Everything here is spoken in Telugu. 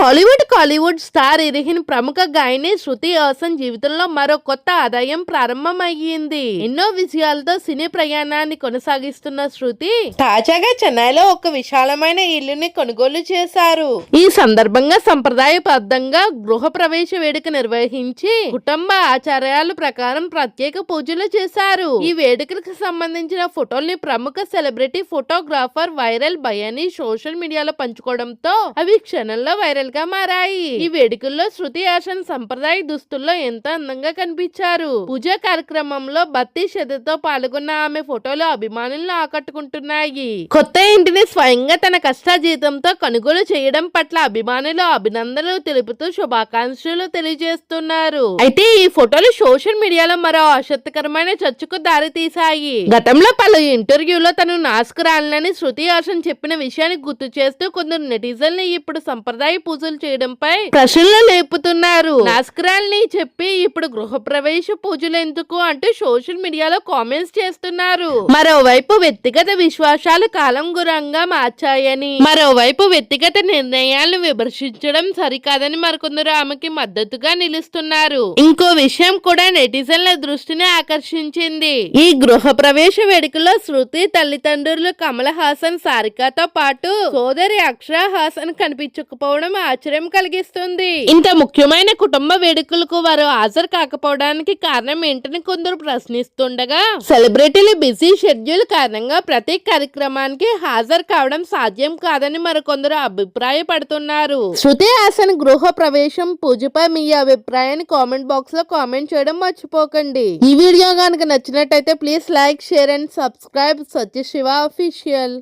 కాలీవుడ్ స్టార్ హీరోయిన్ ప్రముఖ గాయని శృతి హాసన్ జీవితంలో మరో కొత్త ఆదాయం ప్రారంభమయ్యింది. ఎన్నో విజయాలతో సినీ ప్రయాణాన్ని కొనసాగిస్తున్న శృతి తాజాగా చెన్నైలో ఒక విశాలమైన ఇల్లుని కొనుగోలు చేశారు. ఈ సందర్భంగా సంప్రదాయబద్ధంగా గృహ ప్రవేశ వేడుక నిర్వహించి కుటుంబ ఆచారాల ప్రకారం ప్రత్యేక పూజలు చేశారు. ఈ వేడుకలకు సంబంధించిన ఫోటోల్ని ప్రముఖ సెలబ్రిటీ ఫోటోగ్రాఫర్ వైరల్ బయాని సోషల్ మీడియాలో పంచుకోవడంతో అవి క్షణంలో వైరల్ గా మారాయి. ఈ వేడుకల్లో శృతి హాసన్ సంప్రదాయ దుస్తుల్లో ఎంతో అందంగా కనిపించారు. పూజా కార్యక్రమంలో భక్తి శ్రద్ధతో పాల్గొన్న ఆమె ఫోటోలు అభిమానులను ఆకట్టుకుంటున్నాయి. కొత్త ఇంటిని స్వయంగా తన కష్టాజీతంతో కొనుగోలు చేయడం పట్ల అభిమానులు అభినందనలు తెలుపుతూ శుభాకాంక్షలు తెలియజేస్తున్నారు. అయితే ఈ ఫోటోలు సోషల్ మీడియాలో మరో ఆసక్తికరమైన చర్చకు దారితీశాయి. గతంలో పలు ఇంటర్వ్యూలో తను నాస్కురాలని శృతి హాసన్ చెప్పిన విషయాన్ని గుర్తు చేస్తూ కొందరు నెటిజన్లు ఇప్పుడు సంప్రదాయ పూజలు చేయడంపై ప్రశ్నలు లేపుతున్నారు. నాస్కురాల్ని చెప్పి ఇప్పుడు గృహప్రవేశ పూజలు ఎందుకు అంటూ సోషల్ మీడియాలో కామెంట్స్ చేస్తున్నారు. మరోవైపు వ్యక్తిగత విశ్వాసాలు కాలం గురంగా మార్చాయని, మరోవైపు వ్యక్తిగత నిర్ణయాలను విమర్శించడం సరికాదని మరికొందరు ఆమెకి మద్దతుగా నిలుస్తున్నారు. ఇంకో విషయం కూడా నెటిజన్ల దృష్టిని ఆకర్షించింది. ఈ గృహ ప్రవేశ వేడుకలో శృతి తల్లిదండ్రులు కమల్ హాసన్, సారికాతో పాటు సోదరి అక్షరా హాసన్ కనిపించకపోవడం ఆశ్చర్యం కలిగిస్తుంది. ఇంత ముఖ్యమైన కుటుంబ వేడుకలకు వారు హాజరు కాకపోవడానికి కారణం ఏంటని కొందరు ప్రశ్నిస్తుండగా, సెలబ్రిటీల బిజీ షెడ్యూల్ కారణంగా ప్రతి కార్యక్రమానికి హాజరు కావడం సాధ్యం కాదని మరికొందరు అభిప్రాయపడుతున్నారు. శృతి హాసన్ గృహ ప్రవేశం పూజపై మీ అభిప్రాయాన్ని కామెంట్ బాక్స్ లో కామెంట్ చేయడం మర్చిపోకండి. ఈ వీడియో కనుక నచ్చినట్టయితే please like, share and subscribe Satyashiva official.